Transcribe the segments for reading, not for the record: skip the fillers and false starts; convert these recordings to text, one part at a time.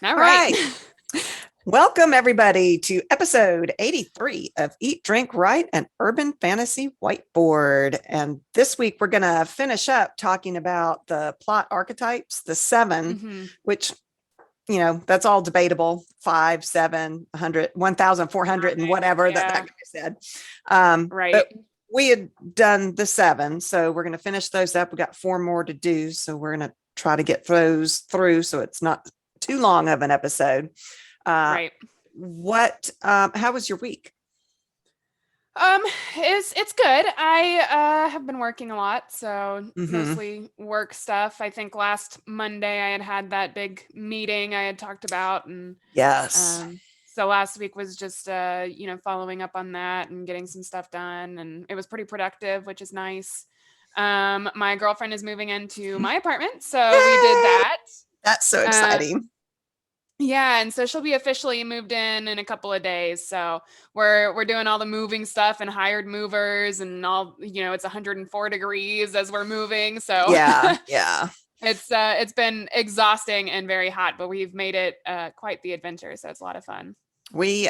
All All right. right. Welcome, everybody, to episode 83 of Eat, Drink, Write, an Urban Fantasy Whiteboard. And this week, we're going to finish up talking about the plot archetypes, the 7, hmm which, that's all debatable 5, 7, 100, 1,400, and whatever that Yeah. guy said. Right. But we had done the 7. So we're going to finish those up. We got 4 more to do. So we're going to try to get those through so it's not too long of an episode. Uh, Right. how was your week? Um, it's good. I have been working a lot, so Mm-hmm. mostly work stuff. I think last Monday I had that big meeting I had talked about, and Yes. so last week was just following up on that and getting some stuff done, and it was pretty productive, which is nice. My girlfriend is moving into my apartment, so we did Yay! that. That's so Um, exciting. Yeah, and so she'll be officially moved in a couple of days. So we're doing all the moving stuff and hired movers and all, it's 104 degrees as we're moving. So Yeah, yeah. it's been exhausting and very hot, but we've made it quite the adventure. So it's a lot of fun. We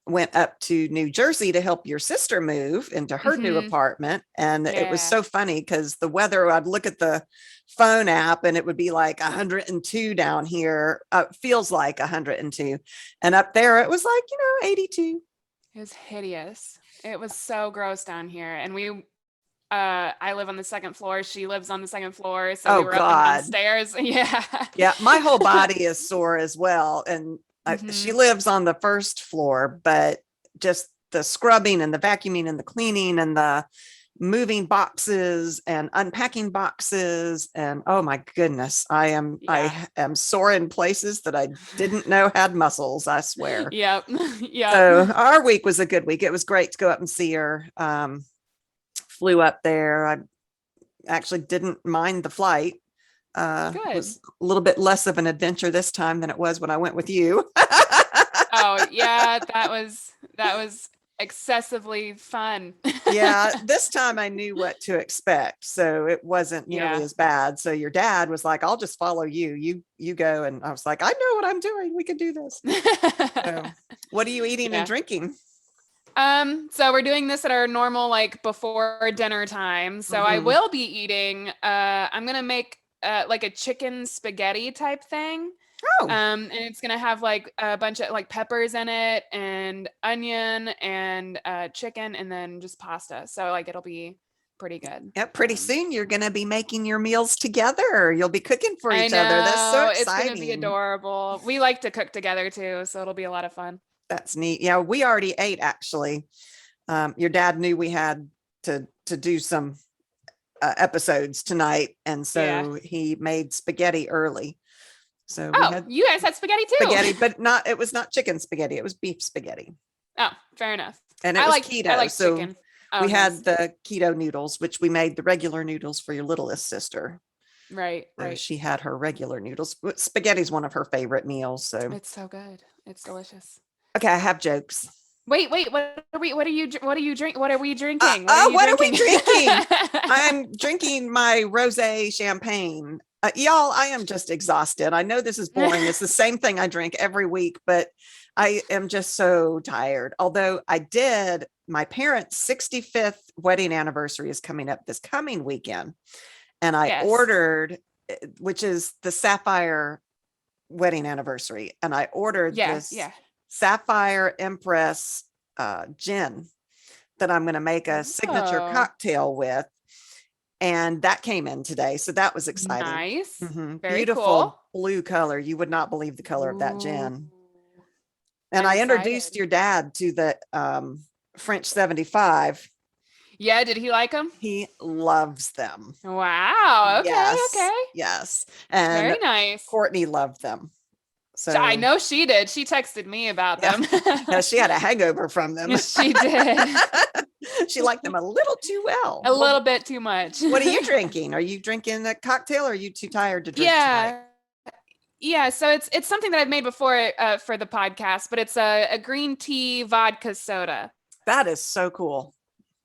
went up to New Jersey to help your sister move into her new hmm apartment. And it was Yeah. so funny because the weather, I'd look at the phone app and it would be like 102 down here. Feels like 102. And up there, it was like, 82. It was hideous. It was so gross down here. And I live on the second floor. She lives on the second floor. So we Oh, were up and down God. stairs. Yeah. Yeah, my whole body is sore as well. And she hmm lives on the first floor, but just the scrubbing and the vacuuming and the cleaning and the moving boxes and unpacking boxes. And oh my goodness, Yeah. I am sore in places that I didn't know had muscles, I swear. Yep. Yep. So our week was a good week. It was great to go up and see her. Flew up there. I actually didn't mind the flight. Good. Was a little bit less of an adventure this time than it was when I went with you. Oh, yeah, that was excessively fun. Yeah, this time I knew what to expect, so it wasn't nearly Yeah. as bad. So your dad was like, "I'll just follow you. You go," and I was like, "I know what I'm doing. We can do this." So, what are you eating and Yeah. drinking? So we're doing this at our normal, like, before dinner time. So I Mm-hmm. will be eating, I'm gonna make like a chicken spaghetti type thing. Oh, And it's gonna have like a bunch of like peppers in it and onion and chicken and then just pasta. So like it'll be pretty good. yeah. Pretty soon you're going to be making your meals together. You'll be cooking for I each other. That's so know it's gonna be exciting. adorable. We like to cook together too, so it'll be a lot of fun. That's neat. Yeah, we already ate actually. Your dad knew we had to do some episodes tonight, and Yeah. so he made spaghetti early. So we Oh, had you guys had spaghetti too. spaghetti, but not it was not chicken spaghetti. It was beef spaghetti, Oh, fair enough. and it I was like I keto. like So chicken. Oh, we had nice. the keto noodles, which we made the regular noodles for your littlest sister. Right, So right. she had her regular noodles. Spaghetti's one of her favorite meals. So It's so good. It's delicious. okay, I have jokes. Wait. What are we drinking? What are Oh, you what are we drinking? drinking? I'm drinking my rosé champagne. Y'all, I am just exhausted. I know this is boring. It's the same thing I drink every week, but I am just so tired. Although my parents' 65th wedding anniversary is coming up this coming weekend. And I Yes. ordered, which is the Sapphire wedding anniversary. And I ordered Yeah, this yeah. Sapphire Empress gin that I'm going to make a signature Oh, cocktail with. And that came in today. So that was exciting. nice. Very cool. Beautiful blue color. You would not believe the color of that Ooh, gin. And I'm I introduced excited. your dad to the French 75. Yeah, did he like them? He loves them. Wow. Okay, Yes. okay. Yes. And Very nice. Courtney loved them. I So know she did. She texted me about yeah, them. yeah, she had a hangover from them. Yes, she did. She liked them a little too well. A Well, little bit too much. what are you drinking? Are you drinking a cocktail or are you too tired to drink tonight? Yeah. Yeah, so it's something that I've made before for the podcast, but it's a green tea vodka soda. That is so cool.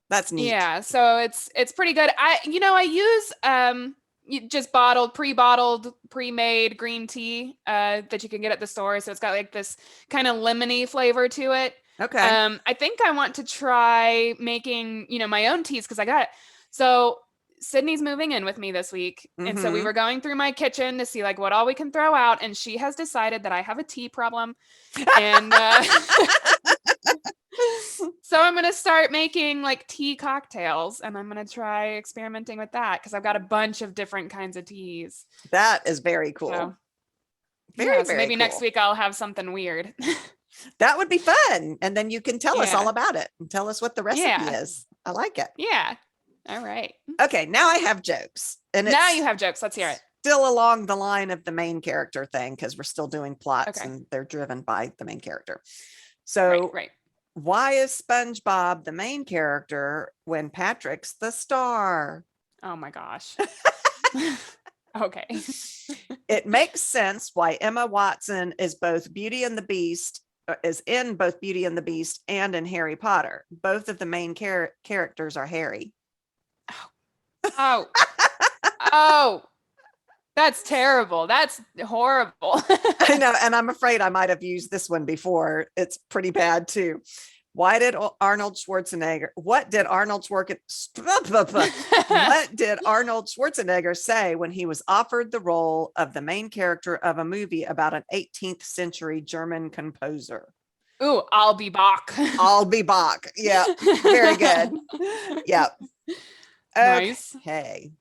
That's neat. Yeah, so it's pretty good. I use just bottled, pre-bottled, pre-made green tea that you can get at the store. So it's got like this kind of lemony flavor to it. Okay. I think I want to try making, my own teas because I got it. So Sydney's moving in with me this week. And so we Mm-hmm. were going through my kitchen to see like what all we can throw out. And she has decided that I have a tea problem. And so I'm going to start making like tea cocktails and I'm going to try experimenting with that because I've got a bunch of different kinds of teas. That is very cool. So, Very, so very maybe cool. next week I'll have something weird. That would be fun. And then you can tell us Yeah. all about it and tell us what the recipe is. I like it. Yeah. All right. Okay. Now I have jokes. And Now you have jokes. Let's hear it. Still along the line of the main character thing because we're still doing plots Okay. and they're driven by the main character. So Right. why is SpongeBob the main character when Patrick's the star? Oh my gosh. Okay. It makes sense why Emma Watson is both Beauty and the Beast, is in both Beauty and the Beast and in Harry Potter. Both of the main characters are Harry. Oh. Oh. That's terrible. That's horrible. I know, and I'm afraid I might have used this one before. It's pretty bad too. What did Arnold Schwarzenegger say when he was offered the role of the main character of a movie about an 18th century German composer? Ooh, I'll be Bach. I'll be Bach. Yeah, very good. Yeah. Nice. Okay.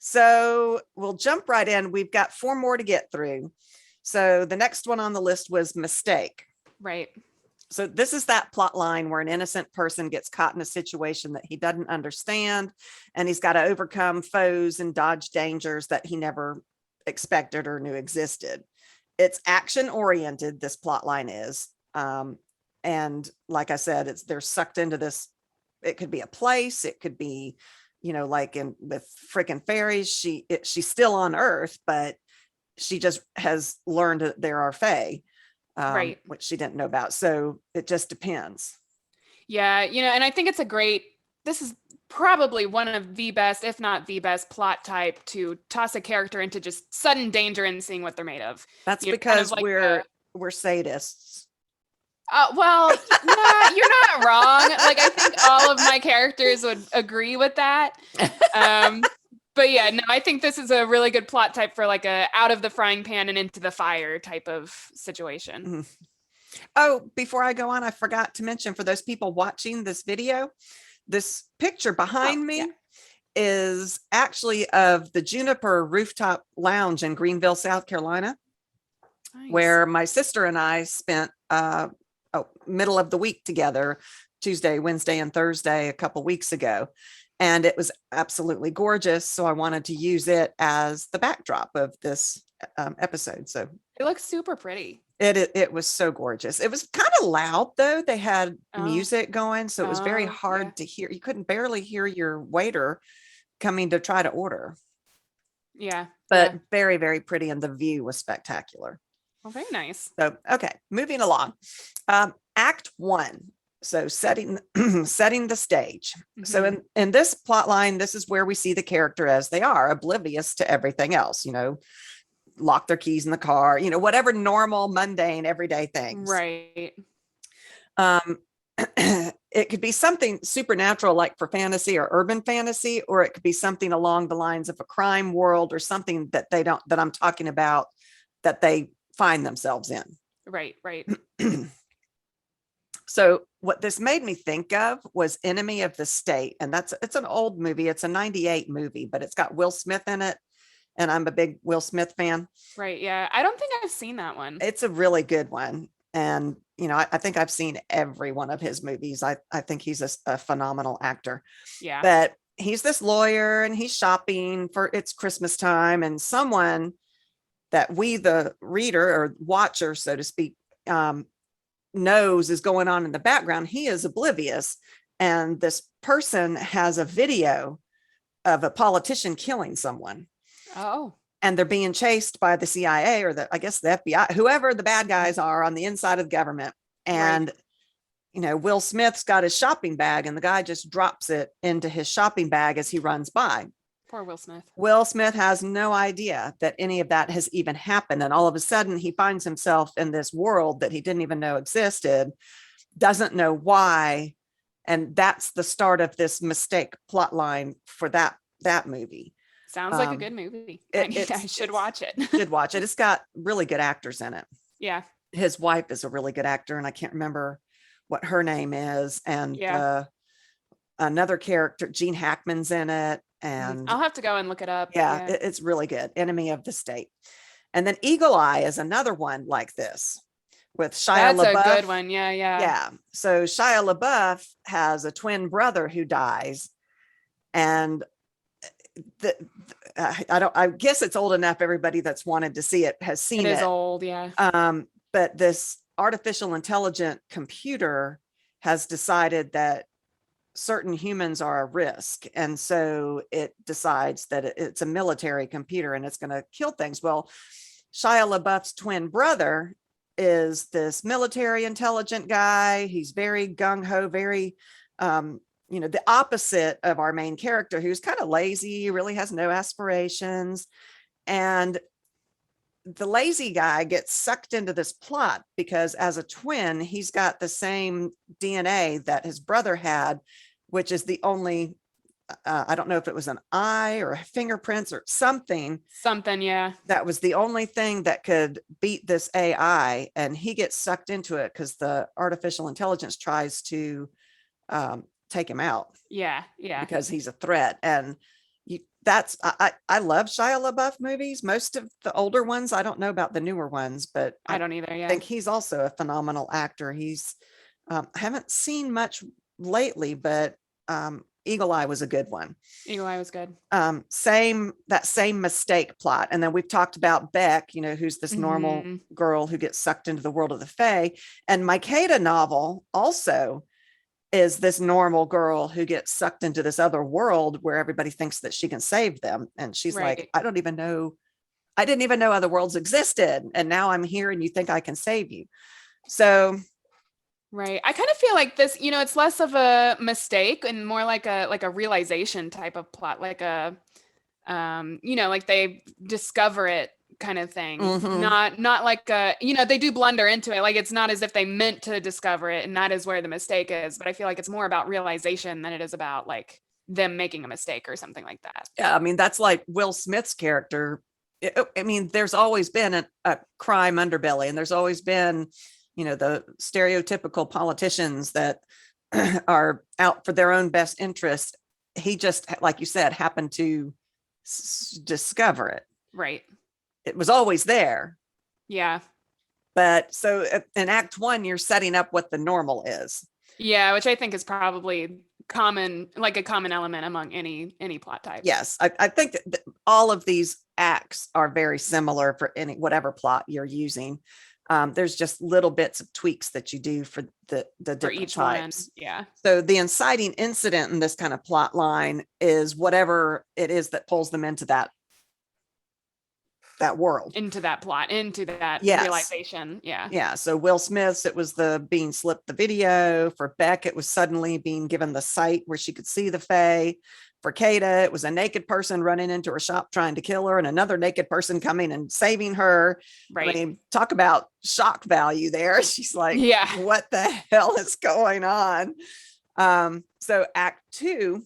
So we'll jump right in. We've got 4 more to get through. So the next one on the list was mistake. Right. So this is that plot line where an innocent person gets caught in a situation that he doesn't understand, and he's got to overcome foes and dodge dangers that he never expected or knew existed. It's action oriented. This plot line is, and like I said, they're sucked into this. It could be a place. It could be, like with frickin' fairies. She's still on Earth, but she just has learned that there are fae. Right. Which she didn't know about. So it just depends. Yeah, and I think this is probably one of the best, if not the best plot type to toss a character into just sudden danger and seeing what they're made of. That's because like we're sadists. Well, no, you're not wrong. Like I think all of my characters would agree with that. But yeah, no, I think this is a really good plot type for like a out of the frying pan and into the fire type of situation. Mm-hmm. Oh, before I go on, I forgot to mention for those people watching this video, this picture behind me is actually of the Juniper Rooftop Lounge in Greenville, South Carolina, nice. Where my sister and I spent middle of the week together, Tuesday, Wednesday, and Thursday a couple weeks ago. And it was absolutely gorgeous. So I wanted to use it as the backdrop of this episode. So it looks super pretty. It was so gorgeous. It was kind of loud though. They had music going. So it was very hard to hear. You couldn't barely hear your waiter coming to try to order. Yeah. But very, very pretty. And the view was spectacular. Oh, very nice. So, okay, moving along. Act 1. So setting the stage. Mm-hmm. So in this plot line, this is where we see the character as they are, oblivious to everything else, lock their keys in the car, whatever normal, mundane, everyday things. Right. It could be something supernatural like for fantasy or urban fantasy, or it could be something along the lines of a crime world or something that I'm talking about that they find themselves in. Right. So what this made me think of was Enemy of the State. And it's an old movie. It's a 98 movie, but it's got Will Smith in it. And I'm a big Will Smith fan. Right. Yeah. I don't think I've seen that one. It's a really good one. And, I think I've seen every one of his movies. I think he's a phenomenal actor. Yeah. But he's this lawyer and he's shopping for it's Christmas time. And someone that we, the reader or watcher, so to speak, knows is going on in the background. He is oblivious. And this person has a video of a politician killing someone. Oh. And they're being chased by the CIA or the FBI, whoever the bad guys are on the inside of the government. And, Will Smith's got his shopping bag and the guy just drops it into his shopping bag as he runs by. Poor Will Smith. Will Smith has no idea that any of that has even happened. And all of a sudden he finds himself in this world that he didn't even know existed, doesn't know why. And that's the start of this mistake plot line for that movie. Sounds like a good movie. I should watch it. Should watch it. It's got really good actors in it. Yeah. His wife is a really good actor, and I can't remember what her name is. And another character, Gene Hackman's in it. And I'll have to go and look it up. Yeah, it's really good. Enemy of the State. And then Eagle Eye is another one like this with Shia LaBeouf. That's a good one. Yeah. Yeah. So Shia LaBeouf has a twin brother who dies, and I guess it's old enough. Everybody that's wanted to see it has seen it. It is old. Yeah. But this artificial intelligent computer has decided that certain humans are a risk. And so it decides that it's a military computer and it's going to kill things. Well, Shia LaBeouf's twin brother is this military intelligent guy. He's very gung-ho, very, the opposite of our main character, who's kind of lazy, really has no aspirations. And the lazy guy gets sucked into this plot because as a twin, he's got the same DNA that his brother had, which is the only, I don't know if it was an eye or fingerprints or something. Yeah. That was the only thing that could beat this AI. And he gets sucked into it because the artificial intelligence tries to take him out. Yeah. Because he's a threat. And I love Shia LaBeouf movies. Most of the older ones, I don't know about the newer ones, but I don't either. Yeah. I think he's also a phenomenal actor. He's haven't seen much lately, but Eagle Eye was a good one. Eagle Eye was good. Same mistake plot. And then we've talked about Beck, who's this normal girl who gets sucked into the world of the Fae. And my Kata novel also is this normal girl who gets sucked into this other world where everybody thinks that she can save them. And she's like, I didn't even know other worlds existed. And now I'm here and you think I can save you. So. Right. I kind of feel like this, it's less of a mistake and more like a realization type of plot, like like they discover it kind of thing. Not like they do blunder into it. Like it's not as if they meant to discover it and that is where the mistake is. But I feel like it's more about realization than it is about like them making a mistake or something like that. Yeah. I mean, that's like Will Smith's character. There's always been a crime underbelly, and there's always been the stereotypical politicians that are out for their own best interest. He just, like you said, happened to discover it. Right. It was always there. Yeah. But so in Act 1, you're setting up what the normal is. Yeah, which I think is probably common, like a common element among any plot type. Yes. I think that all of these acts are very similar for whatever plot you're using. There's just little bits of tweaks that you do for the different for each types. One. Yeah. So the inciting incident in this kind of plot line is whatever it is that pulls them into that world, into that plot, into that realization. Yeah. So Will Smith's, it was the being slipped the video. For Beck, it was suddenly being given the sight where she could see the Fae. For Kata, it was a naked person running into her shop trying to kill her and another naked person coming and saving her. Right. I mean, talk about shock value there. She's like, what the hell is going on? So Act 2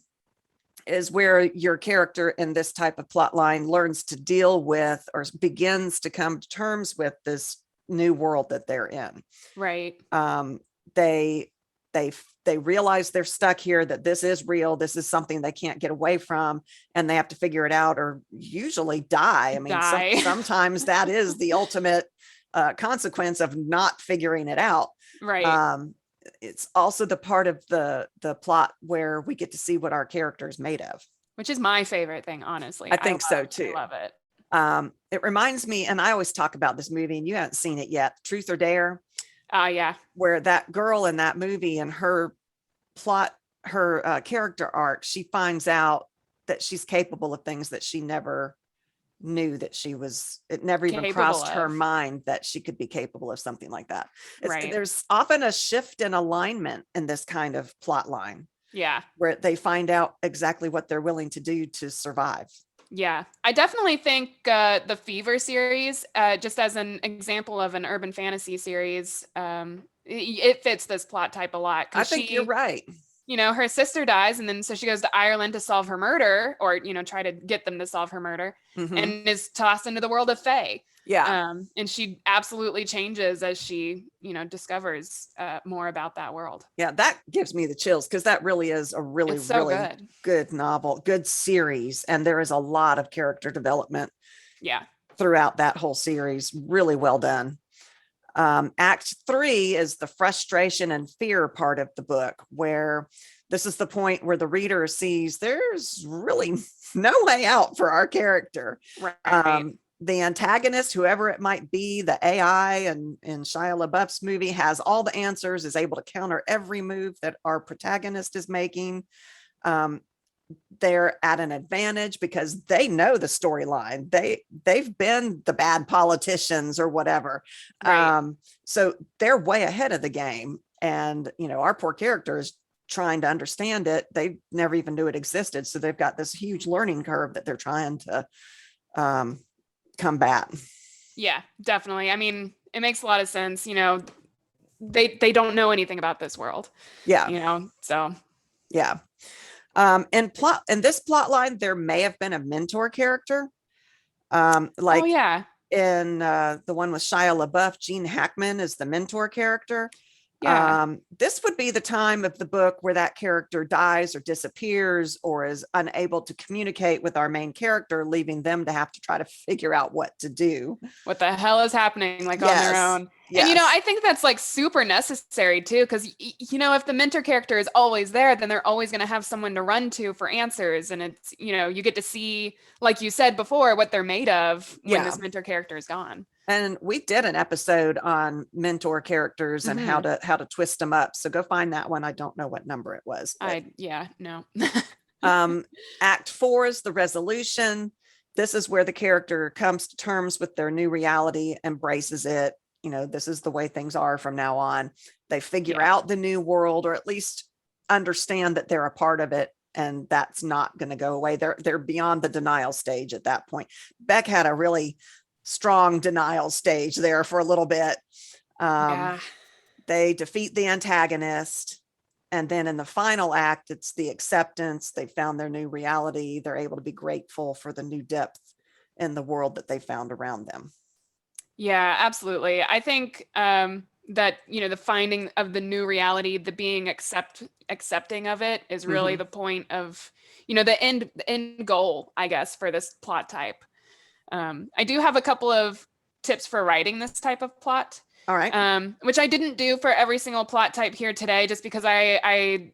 is where your character in this type of plot line learns to deal with or begins to come to terms with this new world that they're in. Right. They realize they're stuck here, that this is real. This is something they can't get away from, and they have to figure it out or usually die. I mean, sometimes that is the ultimate consequence of not figuring it out. Right. It's also the part of the plot where we get to see what our character is made of, which is my favorite thing, honestly. I think so too. I love it. It reminds me, and I always talk about this movie, and you haven't seen it yet, Truth or Dare. Yeah. Where that girl in that movie and her plot, her character arc, she finds out that she's capable of things that she never knew that she was. It never even crossed her mind that she could be capable of something like that. There's often a shift in alignment in this kind of plot line. Yeah. where they find out exactly what they're willing to do to survive. Yeah, I definitely think the Fever series, just as an example of an urban fantasy series, it fits this plot type a lot I because think you're right. her sister dies, and then so she goes to Ireland to solve her murder, or try to get them to solve her murder, Mm-hmm. and is tossed into the world of Fae. Yeah. And she absolutely changes as she, discovers more about that world. Yeah, that gives me the chills because that really is a really, It's so really good. good novel, good series. And there is a lot of character development Yeah. throughout that whole series. Really well done. Act 3 is the frustration and fear part of the book, where this is the point where the reader sees there's really no way out for our character. Right. The antagonist, whoever it might be, the AI in Shia LaBeouf's movie, has all the answers, is able to counter every move that our protagonist is making. Um, they're at an advantage because they know the storyline. They've been the bad politicians or whatever. Right. So they're way ahead of the game. And our poor character is trying to understand it. They never even knew it existed. So they've got this huge learning curve that they're trying to combat. Yeah, definitely. I mean, it makes a lot of sense. They don't know anything about this world. Yeah. So Yeah. In this plot line, there may have been a mentor character. oh Like yeah. in the one with Shia LaBeouf, Gene Hackman is the mentor character. Yeah. This would be the time of the book where that character dies or disappears or is unable to communicate with our main character, leaving them to have to try to figure out what to do. What the hell is happening, like, on their Yes. own? And Yes. I think that's like super necessary too, because if the mentor character is always there, then they're always going to have someone to run to for answers, and it's you get to see, like you said before, what they're made of when Yeah. this mentor character is gone. And we did an episode on mentor characters and how Mm-hmm. to twist them up. So go find that one. I don't know what number it was, but Yeah, no. um, Act 4 is the resolution. This is where the character comes to terms with their new reality, embraces it. This is the way things are from now on. They figure Yeah. out the new world, or at least understand that they're a part of it, and that's not going to go away. They're beyond the denial stage at that point. Beck had a really strong denial stage there for a little bit. Yeah. They defeat the antagonist. And then in the final act, it's the acceptance. They found their new reality. They're able to be grateful for the new depth in the world that they found around them. Yeah, absolutely. I think that the finding of the new reality, the being accepting of it, is really Mm-hmm. the point of the end goal, I guess, for this plot type. I do have a couple of tips for writing this type of plot, All right. which I didn't do for every single plot type here today, just because I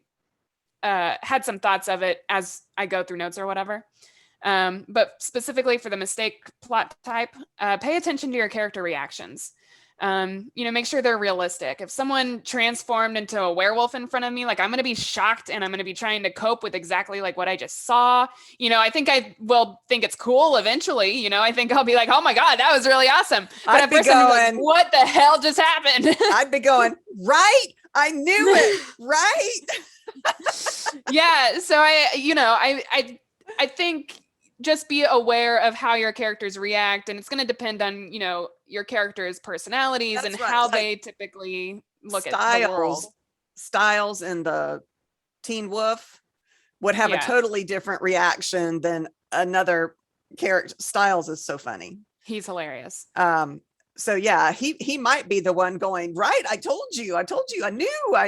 had some thoughts of it as I go through notes or whatever. But specifically for the mistake plot type, pay attention to your character reactions. Make sure they're realistic. If someone transformed into a werewolf in front of me, like, I'm going to be shocked, and I'm going to be trying to cope with exactly like what I just saw. I think I will think it's cool eventually. I think I'll be like, oh my God, that was really awesome. But I'd at be first I'm like, going, what the hell just happened? I'd be going, right? I knew it, right? Yeah. So I think just be aware of how your characters react, and it's going to depend on your characters' personalities and That's right. how Like they typically look at the world. Styles in the Teen Wolf would have a Yeah, totally different reaction than another character. Styles is so funny. he's hilarious. So yeah, he might be the one going, right, I told you, I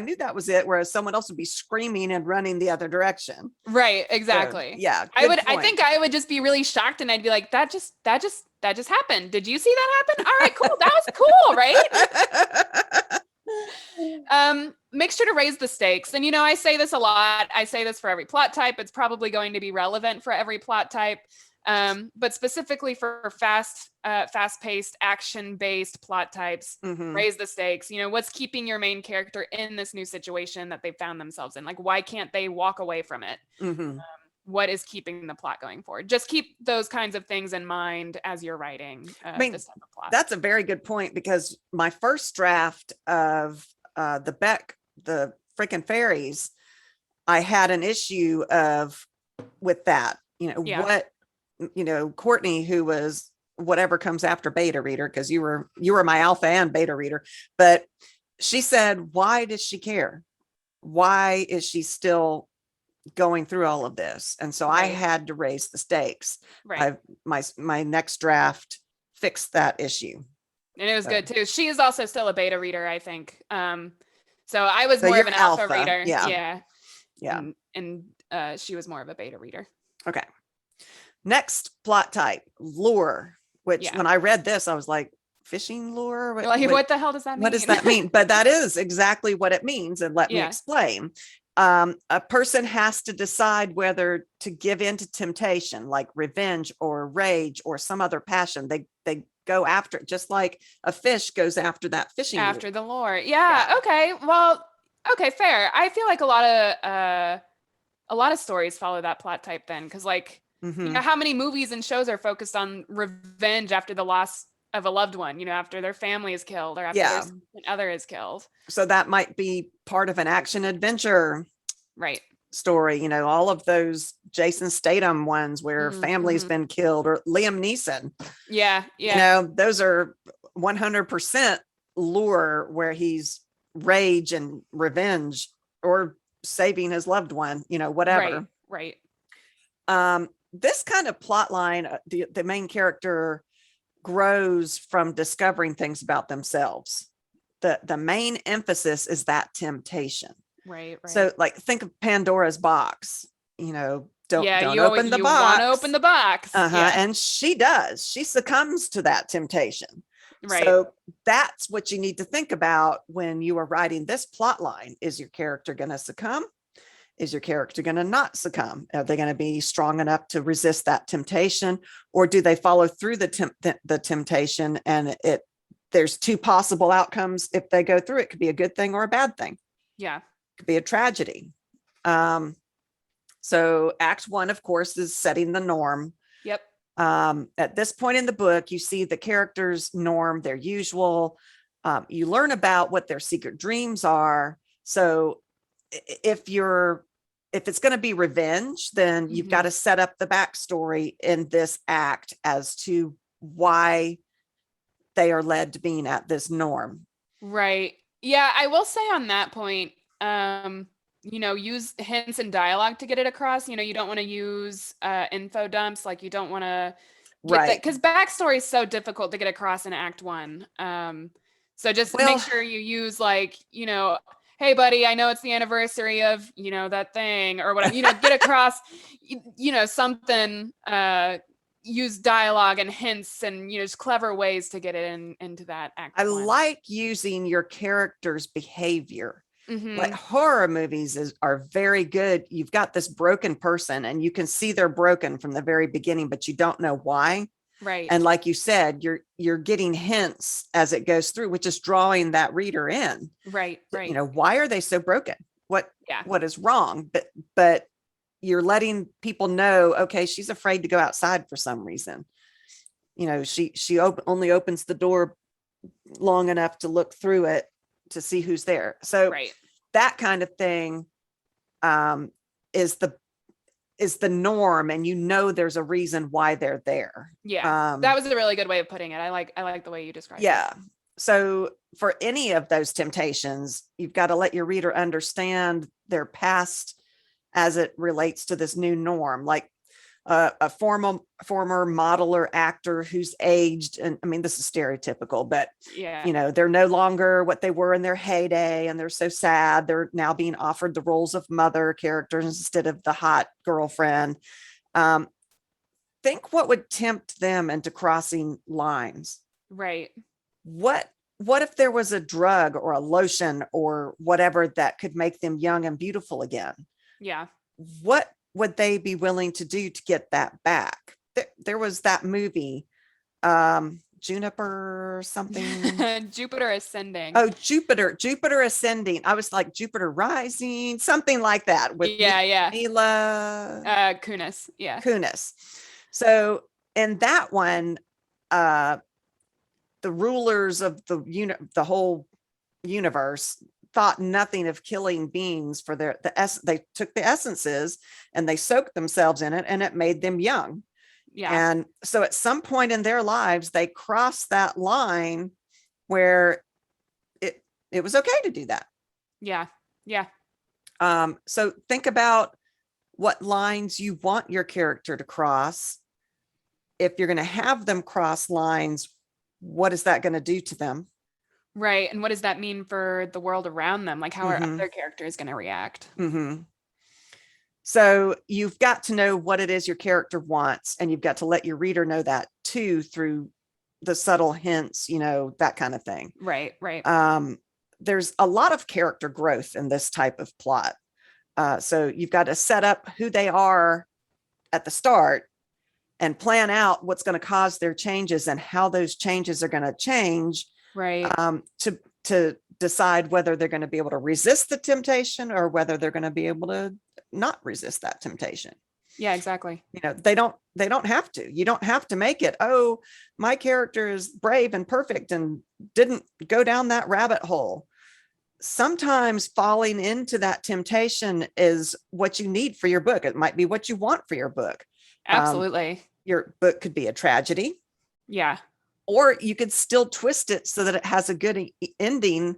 knew that was it, whereas someone else would be screaming and running the other direction. Right, So, exactly. yeah, I think I would just be really shocked, and I'd be like, that just happened. Did you see that happen? All right, cool. That was cool, right? Make sure to raise the stakes. And I say this a lot. I say this for every plot type. It's probably going to be relevant for every plot type. But specifically for fast-paced, action-based plot types, Mm-hmm. raise the stakes. What's keeping your main character in this new situation that they found themselves in? Like, why can't they walk away from it? Mm-hmm. What is keeping the plot going forward? Just keep those kinds of things in mind as you're writing this type of plot. That's a very good point, because my first draft of the Beck, the freaking fairies, I had an issue of with that, Yeah. Courtney, who was whatever comes after beta reader, because you were my alpha and beta reader, but she said, why does she care? Why is she still going through all of this? And so I Right. had to raise the stakes. Right. My next draft fixed that issue. And it was So, good too. She is also still a beta reader, I think. So I was so more of you're an alpha alpha. reader. Yeah. Yeah. Yeah. And she was more of a beta reader. Okay. Next plot type, lure, which Yeah. when I read this, I was like, fishing lure? Like, what the hell does that mean? What does that mean? But that is exactly what it means. And let me Yeah. explain. A person has to decide whether to give in to temptation, like revenge or rage or some other passion. They go after it, just like a fish goes after that fishing After lure. the lore. Yeah. Okay. Well, okay, fair. I feel like a lot of stories follow that plot type then, because like, Mm-hmm. how many movies and shows are focused on revenge after the loss of a loved one, after their family is killed or after their Yeah. significant other is killed. So that might be part of an action adventure Right. story, all of those Jason Statham ones where family's Mm-hmm. been killed, or Liam Neeson. Yeah. Yeah. Those are 100% lure, where he's rage and revenge or saving his loved one, Right. whatever. Right. This kind of plot line, the main character grows from discovering things about themselves. The main emphasis is that temptation. Right. Right. So like, think of Pandora's box, don't Yeah. open the You want to box. open the box. Yeah. And she does. She succumbs to that temptation. Right. So that's what you need to think about when you are writing this plot line. Is your character going to succumb? Is your character going to not succumb? Are they going to be strong enough to resist that temptation, or do they follow through the temptation? And there's two possible outcomes. If they go through, it could be a good thing or a bad thing. Yeah. It could be a tragedy. So act one, of course, is setting the norm. Yep. At this point in the book, you see the characters' norm, their usual. You learn about what their secret dreams are. So if it's going to be revenge, then you've got to set up the backstory in this act as to why they are led to being at this norm. Right. Yeah, I will say on that point, use hints and dialogue to get it across. You don't want to use info dumps. Like, you don't want to get that, because backstory is so difficult to get across in Act 1. So just make sure you use, like, hey buddy, I know it's the anniversary of, that thing or whatever, get across, something, use dialogue and hints and, just clever ways to get it into that Act 1. I like using your character's behavior. Mm-hmm. Like horror movies are very good. You've got this broken person and you can see they're broken from the very beginning, but you don't know why. Right. And like you said, you're getting hints as it goes through, which is drawing that reader in. Right. Right. Why are they so broken? What is wrong? But you're letting people know, okay, she's afraid to go outside for some reason. She only opens the door long enough to look through it to see who's there. So that kind of thing is the norm, and there's a reason why they're there. Yeah, that was a really good way of putting it. I like the way you described it. Yeah. So for any of those temptations, you've got to let your reader understand their past as it relates to this new norm. Like a former modeler actor who's aged, and I mean, this is stereotypical, but they're no longer what they were in their heyday, and they're so sad. They're now being offered the roles of mother characters instead of the hot girlfriend. Think what would tempt them into crossing lines. Right. What if there was a drug or a lotion or whatever that could make them young and beautiful again? Yeah. What would they be willing to do to get that back? There was that movie, Juniper something. Jupiter Ascending. Oh, Jupiter Ascending. I was like Jupiter Rising, something like that with Mila Kunis. Yeah. Kunis. So in that one, the rulers of the whole universe, thought nothing of killing beings for they took the essences and they soaked themselves in it, and it made them young. Yeah. And so at some point in their lives, they crossed that line where it was okay to do that. Yeah. Yeah. So think about what lines you want your character to cross. If you're going to have them cross lines, what is that going to do to them? Right. And what does that mean for the world around them? Like, how are Mhm. other characters going to react? Mhm. So you've got to know what it is your character wants, and you've got to let your reader know that too, through the subtle hints, that kind of thing. Right. Right. There's a lot of character growth in this type of plot. So you've got to set up who they are at the start and plan out what's going to cause their changes and how those changes are going to change, Right. to decide whether they're going to be able to resist the temptation or whether they're going to be able to not resist that temptation. Yeah, exactly. They don't have to. You don't have to make it, oh, my character is brave and perfect and didn't go down that rabbit hole. Sometimes falling into that temptation is what you need for your book. It might be what you want for your book. Absolutely. Your book could be a tragedy. Yeah. Or you could still twist it so that it has a good ending.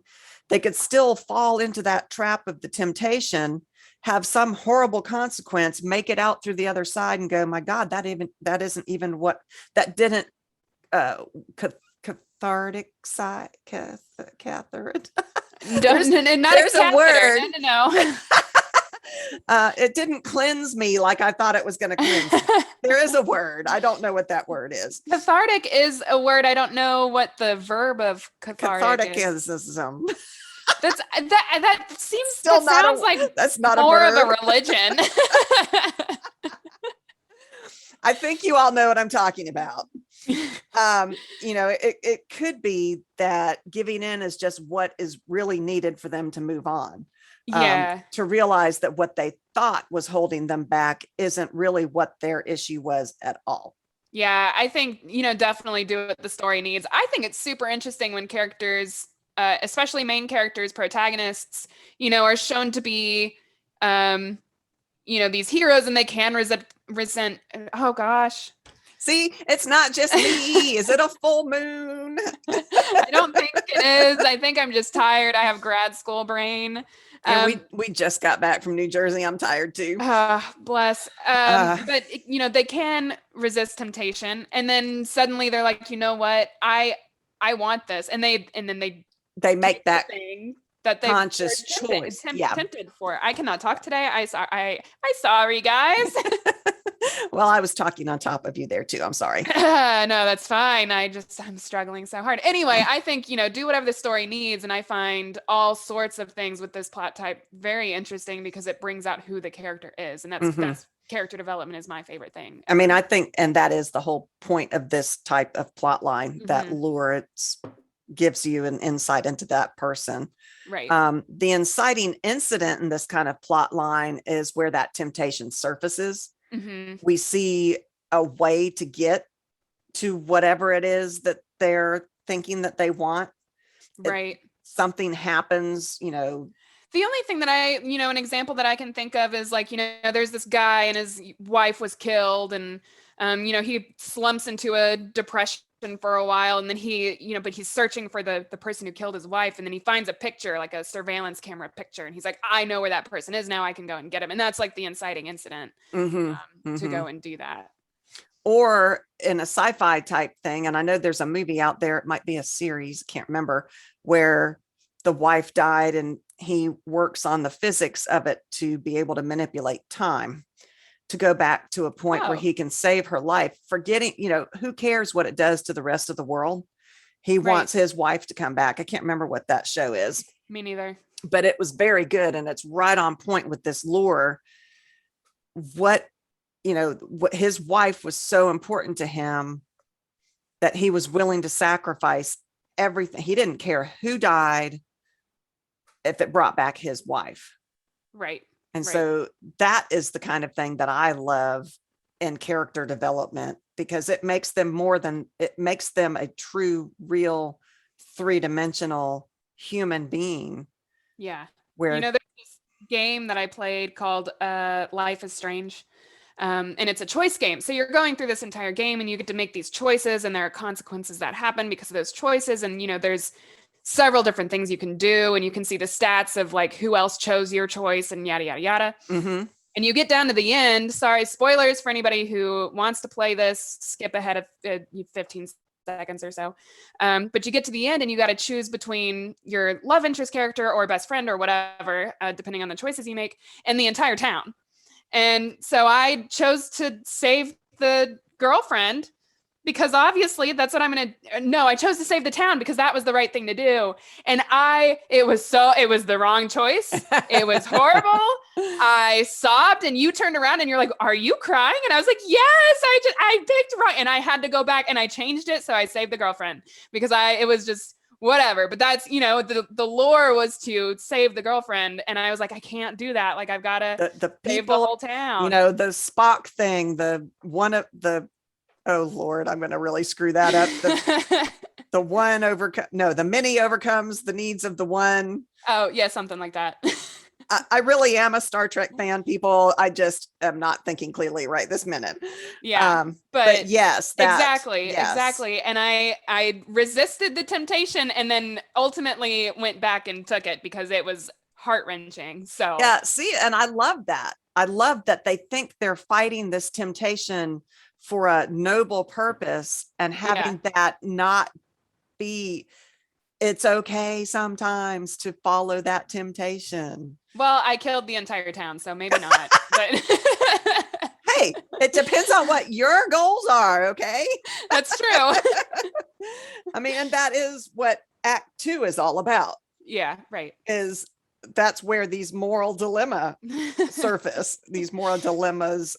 They could still fall into that trap of the temptation, have some horrible consequence, make it out through the other side and go, my God, that isn't even what that didn't cathartic side, Catherine. Not there's a word. No. It didn't cleanse me like I thought it was going to cleanse me. There is a word. I don't know what that word is. Cathartic is a word. I don't know what the verb of cathartic is. That seems still that sounds like that's not more a of a religion. I think you all know what I'm talking about. It could be that giving in is just what is really needed for them to move on. Yeah. To realize that what they thought was holding them back isn't really what their issue was at all. Yeah, I think, definitely do what the story needs. I think it's super interesting when characters, especially main characters, protagonists, are shown to be, these heroes, and they can resent. Oh gosh. See, it's not just me. Is it a full moon? I don't think it is. I think I'm just tired. I have grad school brain. And we just got back from New Jersey. I'm tired too. Bless. But they can resist temptation, and then suddenly they're like, you know what? I want this, and then they make that thing that they conscious choice. Tempted for. I cannot talk today. I sorry, guys. Well, I was talking on top of you there too. I'm sorry. No, that's fine. I'm struggling so hard. Anyway, I think, do whatever the story needs. And I find all sorts of things with this plot type very interesting because it brings out who the character is. And that's character development is my favorite thing. I mean, I think, and that is the whole point of this type of plot line, that lure. It gives you an insight into that person. Right. The inciting incident in this kind of plot line is where that temptation surfaces. We see a way to get to whatever it is that they're thinking that they want. Right. Something happens, The only thing that an example that I can think of is like, there's this guy and his wife was killed, and, he slumps into a depression for a while, and then but he's searching for the person who killed his wife, and then he finds a picture, like a surveillance camera picture, and he's like, I know where that person is now, I can go and get him. And that's like the inciting incident to go and do that. Or in a sci-fi type thing, and I know there's a movie out there, it might be a series, can't remember, where the wife died and he works on the physics of it to be able to manipulate time to go back to a point where he can save her life, forgetting, who cares what it does to the rest of the world. He wants his wife to come back. I can't remember what that show is. Me neither. But it was very good. And it's right on point with this lure. What his wife was so important to him that he was willing to sacrifice everything. He didn't care who died if it brought back his wife. Right. And so that is the kind of thing that I love in character development, because it makes them a true, real, three-dimensional human being Yeah. You where know, there's this game that I played called Life is Strange. And it's a choice game. So you're going through this entire game and you get to make these choices, and there are consequences that happen because of those choices. And, there's several different things you can do, and you can see the stats of like who else chose your choice and yada, yada, yada. mm-hmm. And you get down to the end. Sorry, spoilers for anybody who wants to play this. Skip ahead of 15 seconds or so. But you get to the end and you got to choose between your love interest character or best friend or whatever, depending on the choices you make, and the entire town. And so I chose to save the girlfriend because obviously that's what I'm going to. No, I chose to save the town because that was the right thing to do. And it was the wrong choice. It was horrible. I sobbed and you turned around and you're like, "Are you crying?" And I was like, "Yes, I picked wrong." And I had to go back and I changed it. So I saved the girlfriend because it was just whatever. But that's, the lore was to save the girlfriend. And I was like, I can't do that. Like, I've got to the save the people, whole town. the Spock thing, the one of the, oh Lord, I'm going to really screw that up. The one the many overcomes the needs of the one. Oh yeah, something like that. I really am a Star Trek fan, people. I just am not thinking clearly right this minute. Yeah, but yes, exactly. And I resisted the temptation and then ultimately went back and took it because it was heart-wrenching. So yeah, see, and I love that. I love that they think they're fighting this temptation for a noble purpose, and having that not be, it's okay sometimes to follow that temptation. Well, I killed the entire town, so maybe not. But hey, it depends on what your goals are, okay? That's true. I mean, and that is what Act 2 is all about. Yeah, right. That's where these moral dilemmas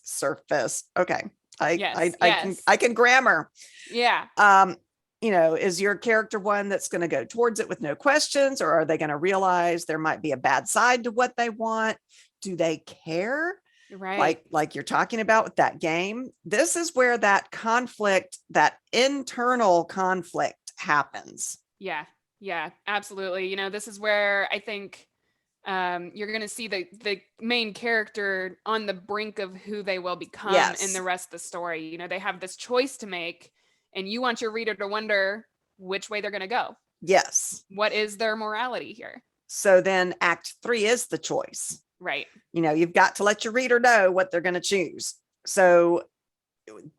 surface. Okay. I can grammar. Yeah. Is your character one that's going to go towards it with no questions, or are they going to realize there might be a bad side to what they want? Do they care? Right. Like you're talking about with that game. This is where that conflict, that internal conflict happens. Yeah. Yeah, absolutely. This is where I think you're going to see the main character on the brink of who they will become in the rest of the story. They have this choice to make, and you want your reader to wonder which way they're going to go. Yes. What is their morality here? So then Act 3 is the choice. Right. You've got to let your reader know what they're going to choose. So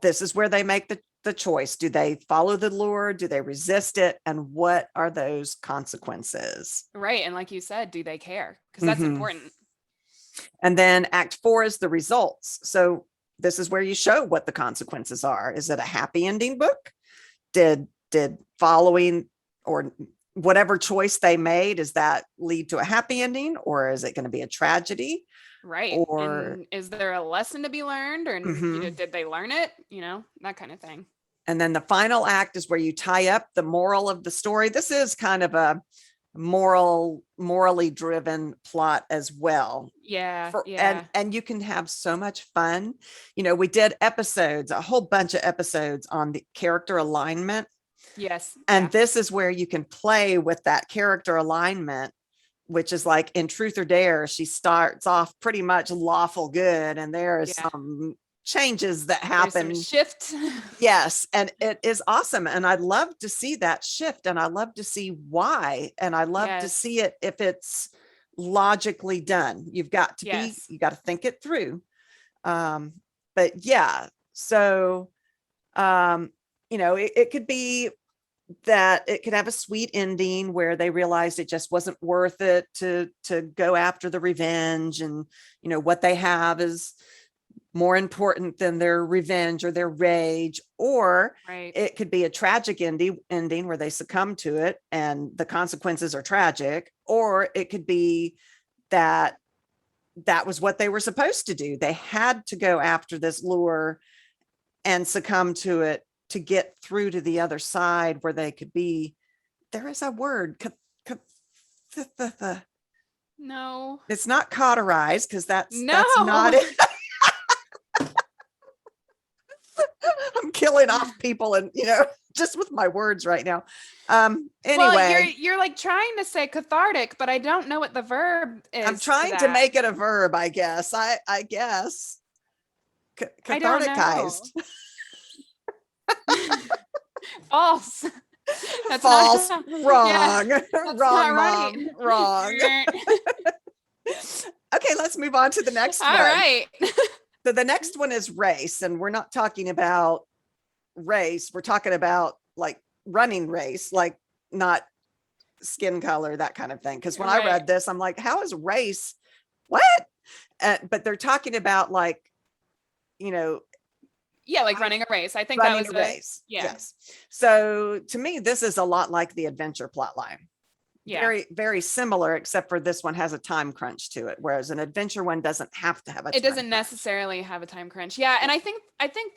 this is where they make the choice. Do they follow the lure? Do they resist it? And what are those consequences? Right. And like you said, do they care? Because that's important. And then Act 4 is the results. So this is where you show what the consequences are. Is it a happy ending book? Did following or whatever choice they made, does that lead to a happy ending, or is it going to be a tragedy? Right. Or and is there a lesson to be learned, or did they learn it? That kind of thing. And then the final act is where you tie up the moral of the story. This is kind of a morally driven plot as well. Yeah. And you can have so much fun. We did a whole bunch of episodes on the character alignment. Yes. And this is where you can play with that character alignment, which is like in Truth or Dare, she starts off pretty much lawful good, and there is some changes that happen. Shift. Yes. And it is awesome. And I love to see that shift, and I love to see why. And I love to see it if it's logically done. You've got to you got to think it through. But yeah, so it could be that it could have a sweet ending where they realized it just wasn't worth it to go after the revenge, and what they have is more important than their revenge or their rage. Or it could be a tragic ending where they succumb to it and the consequences are tragic. Or it could be that was what they were supposed to do. They had to go after this lure and succumb to it to get through to the other side, where they could be, there is a word, no, it's not cauterized, because that's not it. I'm killing off people, and just with my words right now. Well, Anyway, you're like trying to say cathartic, but I don't know what the verb I'm is for trying to that. make it a verb, I guess. I guess I don't know. catharticized. False. That's not. False. Yeah, Wrong. that's not Wrong, right. mom. Wrong. Okay, let's move on to the next All one. right. So the next one is race, and we're not talking about race. We're talking about like running race, like not skin color, that kind of thing. Because when I Right. read this, I'm like, how is race? What? But they're talking about like, you know, Yeah, like running a race. I think that running was a a race. yeah. Yes. So to me, this is a lot like the adventure plot line. Yeah. Very, very similar, except for this one has a time crunch to it, whereas an adventure one doesn't have to have a It time doesn't crunch. necessarily have a time crunch. Yeah, and I think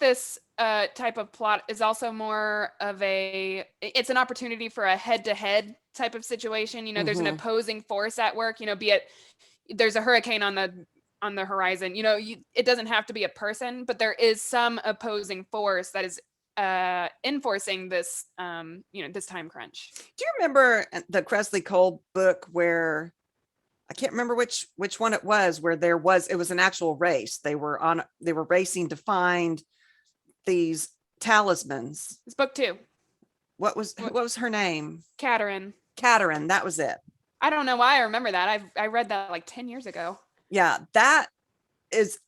this type of plot is also more of it's an opportunity for a head-to-head type of situation. There's an Mhm. opposing force at work, be it there's a hurricane on the horizon. It doesn't have to be a person, but there is some opposing force that is enforcing this this time crunch. Do you remember the Kresley Cole book where I can't remember which one it was, where it was an actual race. They were racing to find these talismans. It's book 2. What was her name? Caterin. Caterin, that was it. I don't know why I remember that. I read that like 10 years ago. Yeah, that is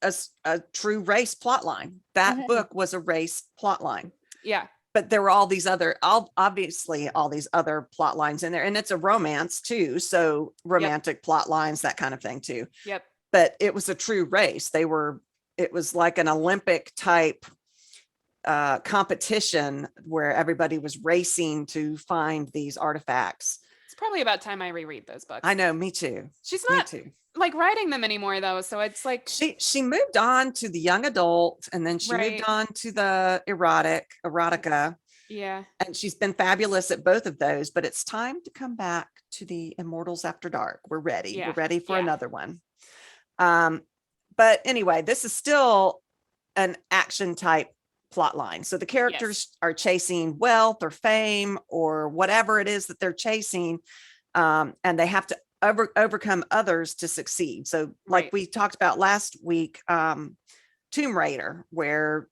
a true race plot line. That book was a race plot line. Yeah. But there were obviously all these other plot lines in there, and it's a romance too. So romantic plot lines, that kind of thing too. Yep. But it was a true race. It was like an Olympic type competition where everybody was racing to find these artifacts. It's probably about time I reread those books. I know, me too. She's Me not too. like writing them anymore though, so it's like She moved on to the young adult, and then she moved right. on to the erotica, Yeah. and she's been fabulous at both of those. But it's time to come back to the Immortals After Dark. We're ready. Yeah. We're ready for Yeah. another one. But anyway, this is still an action type plot line. So the characters are chasing wealth or fame or whatever it is that they're chasing, and they have to overcome others to succeed. So like we talked about last week, Tomb Raider, where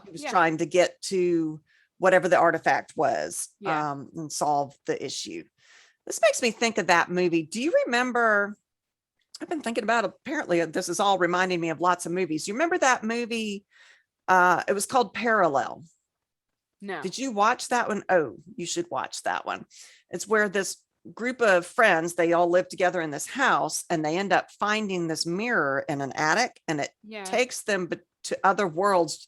he was trying to get to whatever the artifact was, and solve the issue. This makes me think of that movie. Do you remember? I've been thinking about, apparently this is all reminding me of lots of movies. You remember that movie? It was called Parallel. No. Did you watch that one? Oh, you should watch that one. It's where this group of friends, they all live together in this house, and they end up finding this mirror in an attic, and it takes them to other worlds,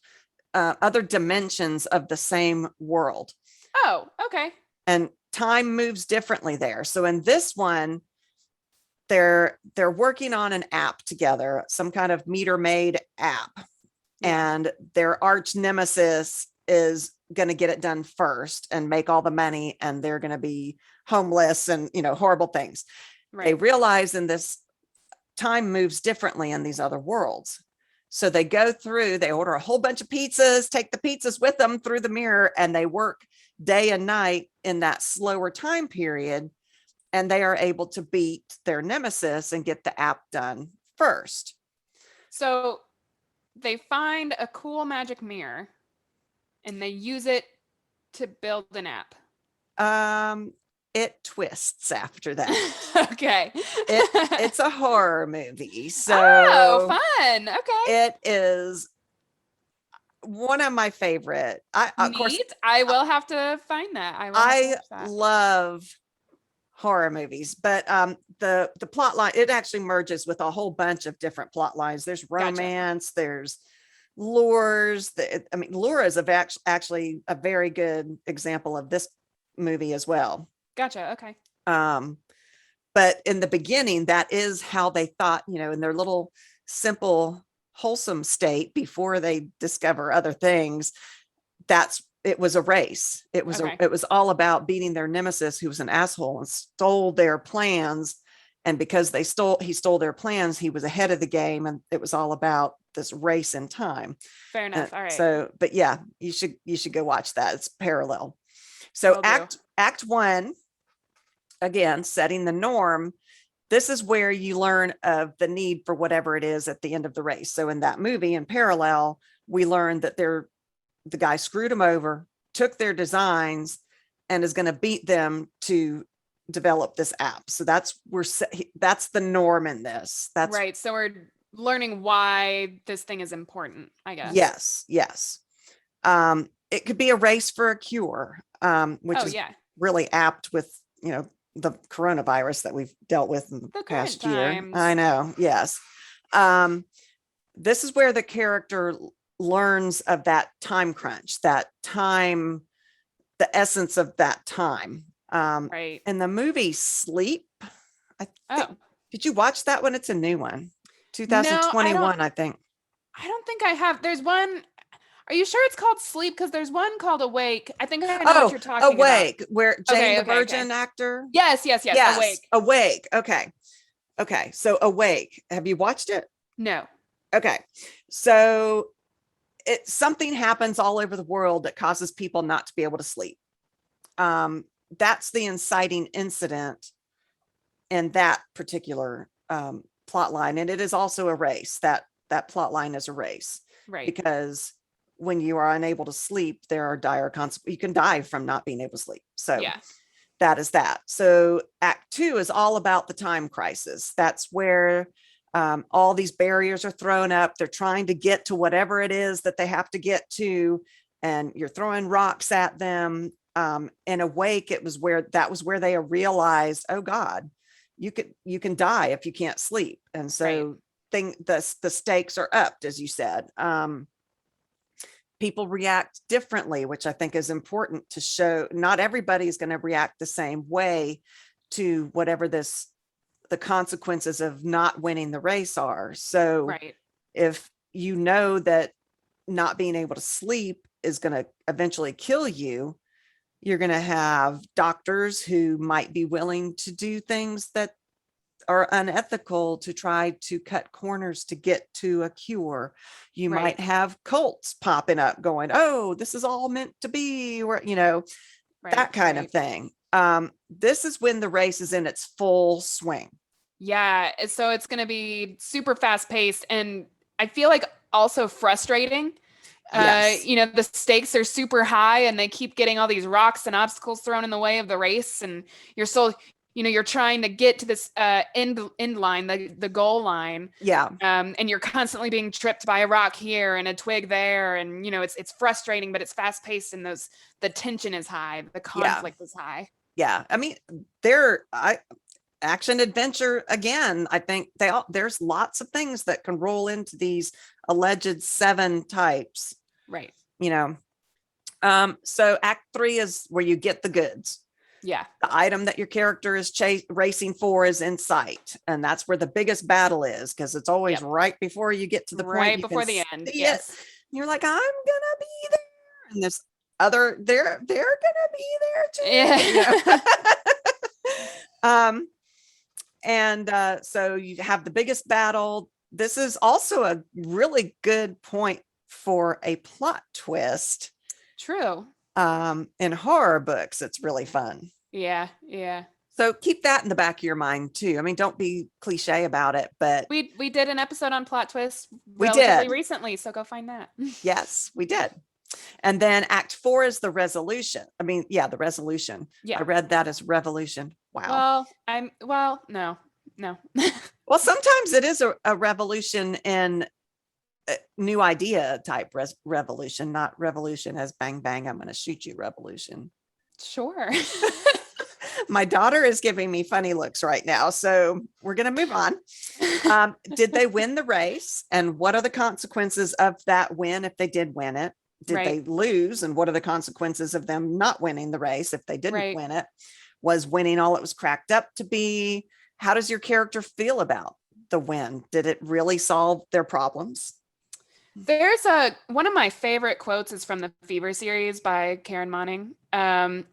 other dimensions of the same world. Oh, okay. And time moves differently there. So in this one, they're working on an app together, some kind of meter maid app, and their arch nemesis is going to get it done first and make all the money, and they're going to be homeless and horrible things. They realize in this time moves differently in these other worlds, so they order a whole bunch of pizzas, take the pizzas with them through the mirror, and they work day and night in that slower time period, and they are able to beat their nemesis and get the app done first. So they find a cool magic mirror and they use it to build an app. It twists after that. Okay. It's a horror movie. So fun. Okay. It is one of my favorite. Of course, I will have to find that. I love horror movies, but the plot line, it actually merges with a whole bunch of different plot lines. There's romance, there's lures. Lure is actually a very good example of this movie as well. Gotcha. Okay. But in the beginning, that is how they thought, in their little simple wholesome state before they discover other things. It was a race. It was all about beating their nemesis, who was an asshole and stole their plans. And because he stole their plans, he was ahead of the game, and it was all about this race in time. Fair enough. All right. So, but yeah, you should go watch that. It's Parallel. So Will do. act one, again, setting the norm. This is where you learn of the need for whatever it is at the end of the race. So in that movie, in parallel, we learned that the guy screwed them over, took their designs, and is going to beat them to develop this app. So that's the norm in this. That's Right. So we're learning why this thing is important, I guess. yes. It could be a race for a cure, which Oh, is yeah. really apt with, the coronavirus that we've dealt with in the The current past year. times. I know. Yes. This is where the character learns of that time crunch, that time, the essence of that time. Right. In the movie Sleep, I think, Oh, did you watch that one? It's a new one, no, 2021, I think. I don't think I have. There's one. Are you sure it's called Sleep? Because there's one called Awake. I think I know what Oh, you're talking about. Awake, where Jane Okay, the okay, Virgin okay. actor. Yes, yes, yes. Yes, Awake. Awake. Okay. So Awake. Have you watched it? No. Okay. So something happens all over the world that causes people not to be able to sleep. That's the inciting incident in that particular plot line, and it is also a race. That plot line is a race, Right. because when you are unable to sleep, there are dire consequences. You can die from not being able to sleep. So Yeah. that is that. So act two is all about the time crisis. That's where all these barriers are thrown up. They're trying to get to whatever it is that they have to get to, and you're throwing rocks at them. In Awake, that was where they realized, oh God, you can die if you can't sleep. And so the stakes are upped, as you said. People react differently, which I think is important to show. Not everybody is going to react the same way to whatever the consequences of not winning the race are. So Right. if you know that not being able to sleep is going to eventually kill you, you're going to have doctors who might be willing to do things that are unethical to try to cut corners to get to a cure. You Right. might have cults popping up going, oh, this is all meant to be, or Right. that kind of Right. thing. This is when the race is in its full swing. Yeah. So it's going to be super fast paced, and I feel like also frustrating. Yes. The stakes are super high, and they keep getting all these rocks and obstacles thrown in the way of the race, and you're still, you're trying to get to this end line, the goal line. Yeah. And you're constantly being tripped by a rock here and a twig there, and it's frustrating, but it's fast paced, and the tension is high, the conflict is high. Yeah. I mean, action adventure again. I think there's lots of things that can roll into these alleged 7 types. Right. So act 3 is where you get the goods. Yeah. The item that your character is racing for is in sight, and that's where the biggest battle is, because it's always right before you get to the point Right you before can the end. see Yes. it. You're like, I'm gonna be there, and this other they're gonna be there too. Yeah. And so you have the biggest battle. This is also a really good point for a plot twist. True. In horror books, it's really fun. Yeah. Yeah. So keep that in the back of your mind too. I mean, don't be cliche about it, but We did an episode on plot twists we relatively did recently, so go find that. Yes, we did. And then act 4 is the resolution. I mean, yeah, the resolution. Yeah. I read that as revolution. Wow. No. Well, sometimes it is a revolution in new idea type revolution, not revolution as bang, bang, I'm going to shoot you revolution. Sure. My daughter is giving me funny looks right now, so we're going to move on. Did they win the race? And what are the consequences of that win if they did win it? Did they lose? And what are the consequences of them not winning the race if they didn't win it? Was winning all it was cracked up to be? How does your character feel about the win? Did it really solve their problems? There's one of my favorite quotes is from the Fever series by Karen Monning. And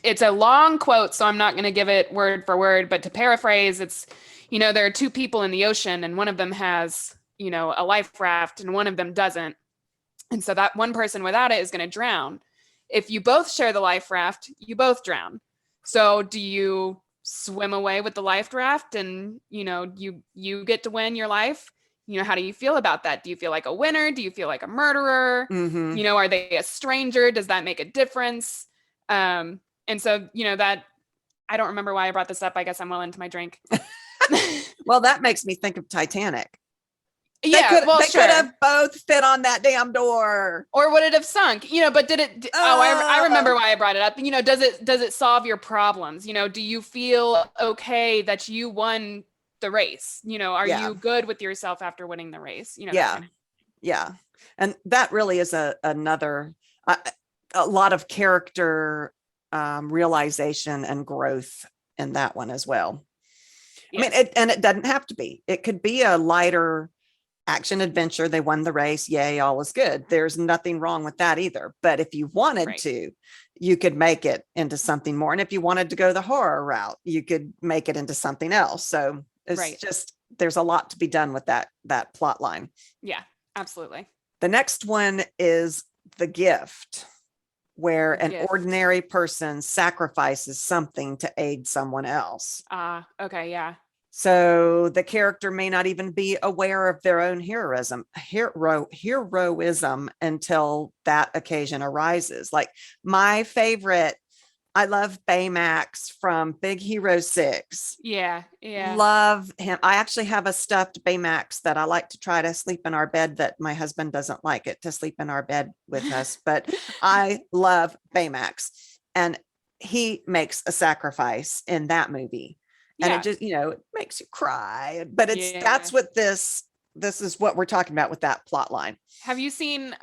it's a long quote, so I'm not going to give it word for word, but to paraphrase, it's, there are 2 people in the ocean, and one of them has, a life raft, and one of them doesn't. And so that one person without it is going to drown. if you both share the life raft, you both drown. So do you swim away with the life raft and, you get to win your life? How do you feel about that? Do you feel like a winner? Do you feel like a murderer? Mm-hmm. Are they a stranger? Does that make a difference? And so, that I don't remember why I brought this up. I guess I'm well into my drink. Well, that makes me think of Titanic. Yeah, they could have both fit on that damn door. Or would it have sunk? But did it? I remember why I brought it up. Does it solve your problems? Do you feel okay that you won the race? Are you good with yourself after winning the race? Yeah. And that really is another a lot of character realization and growth in that one as well. Yes. I mean, it doesn't have to be. It could be a lighter action adventure. They won the race. Yay, all is good. There's nothing wrong with that either. But if you wanted to, you could make it into something more. And if you wanted to go the horror route, you could make it into something else. So it's just, there's a lot to be done with that plot line. Yeah, absolutely. The next one is The Gift, where an ordinary person sacrifices something to aid someone else. Okay, yeah. So the character may not even be aware of their own heroism until that occasion arises. Like my favorite, I love Baymax from Big Hero 6. Yeah. Love him. I actually have a stuffed Baymax that I like to try to sleep in our bed, that my husband doesn't like it to sleep in our bed with us, but I love Baymax. And he makes a sacrifice in that movie. And it just, it makes you cry, but that's what this is what we're talking about with that plot line. Have you seen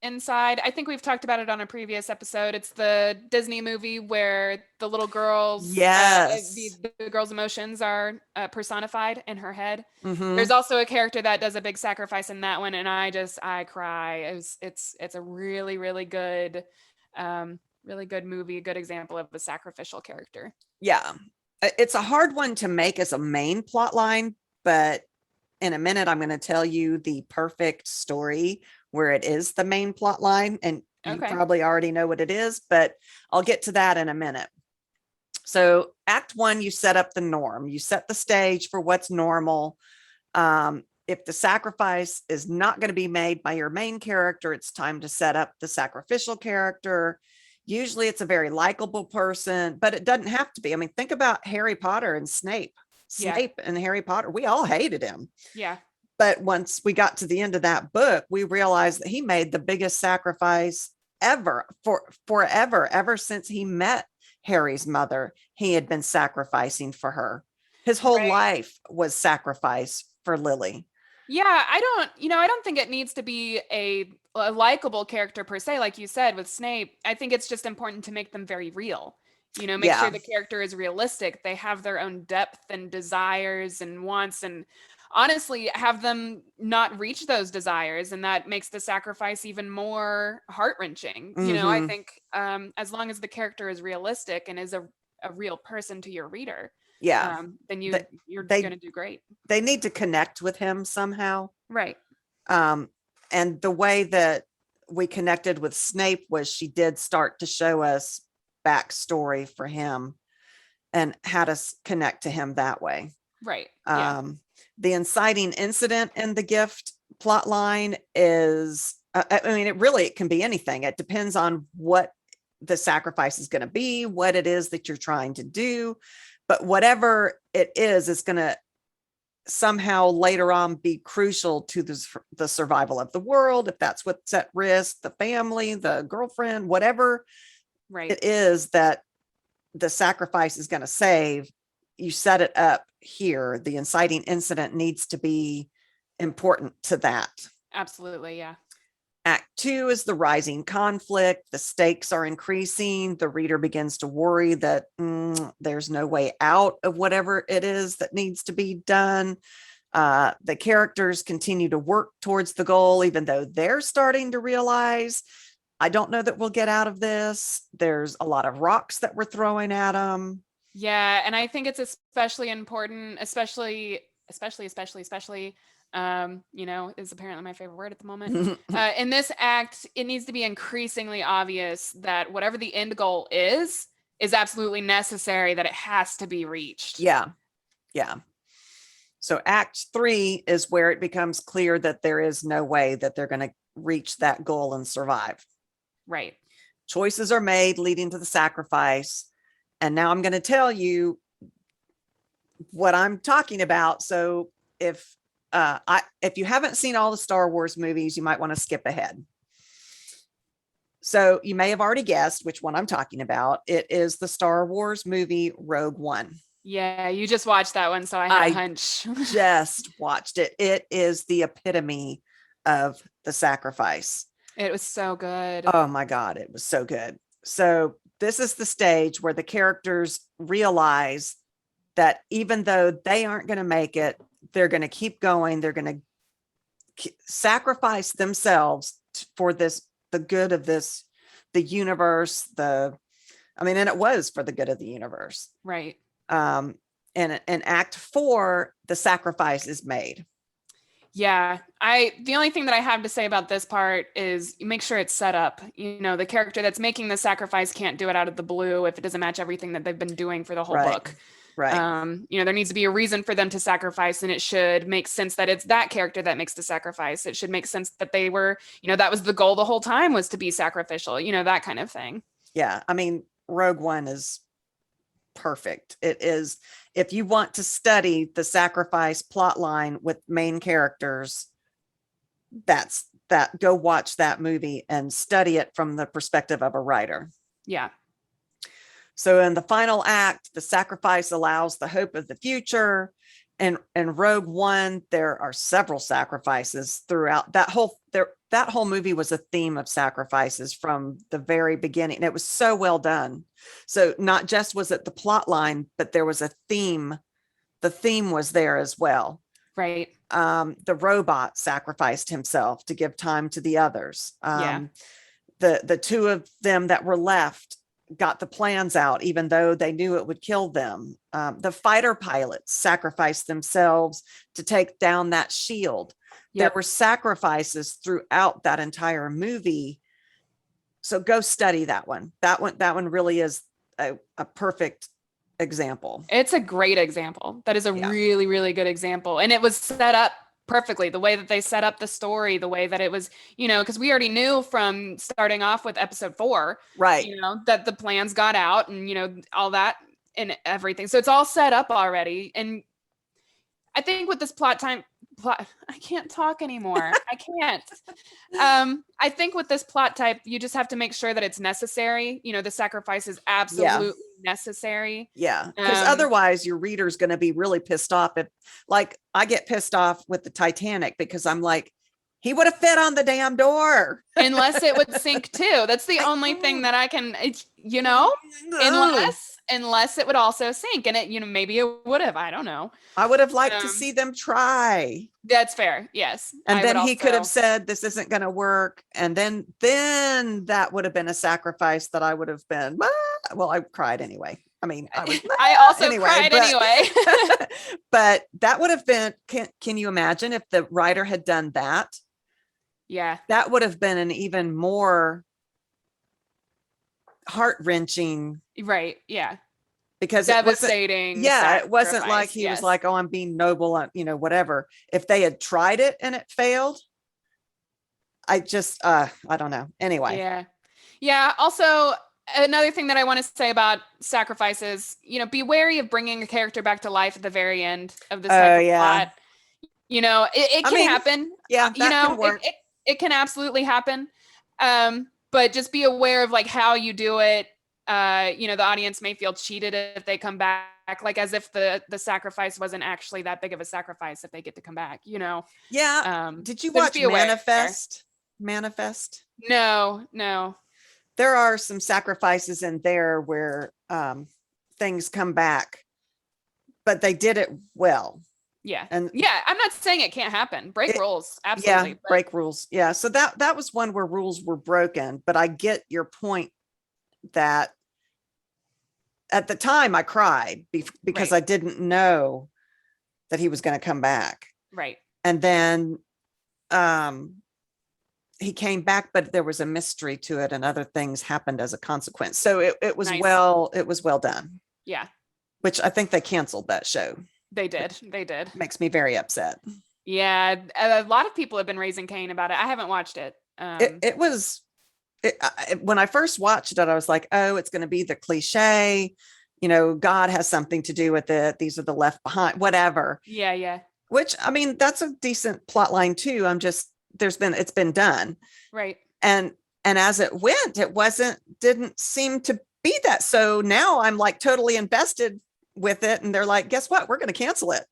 Inside? I think we've talked about it on a previous episode. It's the Disney movie where the little girl's the girl's emotions are personified in her head. Mm-hmm. There's also a character that does a big sacrifice in that one, and I cry. It's a really, really good movie, a good example of a sacrificial character. Yeah. It's a hard one to make as a main plot line, but in a minute, I'm going to tell you the perfect story where it is the main plot line. And you probably already know what it is, but I'll get to that in a minute. So Act 1, you set up the norm. You set the stage for what's normal. If the sacrifice is not going to be made by your main character, it's time to set up the sacrificial character. Usually it's a very likable person, but it doesn't have to be. I mean, think about Harry Potter and Snape. Snape and Harry Potter, we all hated him. Yeah. But once we got to the end of that book, we realized that he made the biggest sacrifice ever forever. Ever since he met Harry's mother, he had been sacrificing for her. His whole life was sacrifice for Lily. Yeah, I don't think it needs to be a likable character per se, like you said with Snape. I think it's just important to make them very real. Make sure the character is realistic. They have their own depth and desires and wants, and honestly, have them not reach those desires, and that makes the sacrifice even more heart-wrenching. Mm-hmm. I think as long as the character is realistic and is a real person to your reader, then you're going to do great. They need to connect with him somehow. Right. And the way that we connected with Snape was she did start to show us backstory for him and had us connect to him that way. Right. The inciting incident in the Gift plot line is, it can be anything. It depends on what the sacrifice is going to be, what it is that you're trying to do. But whatever it is going to somehow later on be crucial to the survival of the world. If that's what's at risk, the family, the girlfriend, whatever it is that the sacrifice is going to save, you set it up here. The inciting incident needs to be important to that. Absolutely. Yeah. Act 2 is the rising conflict. The stakes are increasing. The reader begins to worry that there's no way out of whatever it is that needs to be done. The characters continue to work towards the goal, even though they're starting to realize, I don't know that we'll get out of this. There's a lot of rocks that we're throwing at them. Yeah. And I think it's especially important, especially is apparently my favorite word at the moment. In this act, it needs to be increasingly obvious that whatever the end goal is absolutely necessary, that it has to be reached. Yeah. Yeah. So act 3 is where it becomes clear that there is no way that they're going to reach that goal and survive. Right. Choices are made leading to the sacrifice. And now I'm going to tell you what I'm talking about. So if you haven't seen all the Star Wars movies, you might want to skip ahead. So you may have already guessed which one I'm talking about. It is the Star Wars movie Rogue One. Yeah, you just watched that one, so I had a hunch. Just watched it. It is the epitome of the sacrifice. It was so good. Oh my God, it was so good. So this is the stage where the characters realize that even though they aren't going to make it, they're going to keep going. They're going to sacrifice themselves for the good of the universe. And it was for the good of the universe. Right. And in act 4, the sacrifice is made. Yeah, the only thing that I have to say about this part is you make sure it's set up. The character that's making the sacrifice can't do it out of the blue if it doesn't match everything that they've been doing for the whole book. Right. There needs to be a reason for them to sacrifice, and it should make sense that it's that character that makes the sacrifice. It should make sense that they were, that was the goal the whole time, was to be sacrificial, that kind of thing. Yeah. Rogue One is perfect. It is, if you want to study the sacrifice plot line with main characters, go watch that movie and study it from the perspective of a writer. Yeah. So in the final act, the sacrifice allows the hope of the future. And in Rogue One, there are several sacrifices throughout that whole movie. Was a theme of sacrifices from the very beginning. It was so well done. So not just was it the plot line, but there was a theme. The theme was there as well. Right. The robot sacrificed himself to give time to the others. Yeah. The two of them that were left got the plans out, even though they knew it would kill them. The fighter pilots sacrificed themselves to take down that shield. Yep. There were sacrifices throughout that entire movie. So go study that one. That one really is a perfect example. It's a great example. That is a really, really good example. And it was set up perfectly, the way that they set up the story, the way that it was, because we already knew from starting off with episode 4, right, that the plans got out and, all that and everything. So it's all set up already. And I think with this plot, I can't talk anymore. I can't. I think with this plot type, you just have to make sure that it's necessary. The sacrifice is absolutely necessary. Yeah. Because otherwise your reader's going to be really pissed off. If, like, I get pissed off with the Titanic because I'm like, he would have fit on the damn door. Unless it would sink too. That's the only thing that I can, unless it would also sink, and it, maybe it would have, I don't know. I would have liked to see them try. That's fair. Yes. And then he could have said, this isn't going to work. And then that would have been a sacrifice that I would have been, well, I cried anyway. I also cried anyway. But that would have been, can you imagine if the writer had done that? Yeah. That would have been an even more heart-wrenching. Right. Yeah. Because devastating. It wasn't like he was like, oh, I'm being noble, whatever. If they had tried it and it failed, I don't know. Anyway. Yeah. Yeah. Also, another thing that I want to say about sacrifices, be wary of bringing a character back to life at the very end of this type of plot. It can happen. Yeah. That can work. It can absolutely happen. But just be aware of like how you do it. The audience may feel cheated if they come back, like as if the sacrifice wasn't actually that big of a sacrifice if they get to come back, Yeah. Did you watch Manifest? Manifest? No. There are some sacrifices in there where things come back, but they did it well. Yeah. And I'm not saying it can't happen. Break rules. Absolutely. Yeah, break rules. Yeah. So that was one where rules were broken, but I get your point that at the time I cried because I didn't know that he was going to come back. Right. And then he came back, but there was a mystery to it and other things happened as a consequence. So it was Nice. well done, Yeah, which I think they canceled that show. they did. They did. Makes me very upset. Yeah, a lot of people have been raising Cain about it. I haven't watched it. It was when I first watched it, I was like, oh, it's going to be the cliche, God has something to do with it. These are the left behind, whatever. Yeah, yeah. Which, I mean, that's a decent plot line too. It's been done. Right. And as it went, didn't seem to be that. So now I'm like totally invested with it. And they're like, guess what? We're going to cancel it.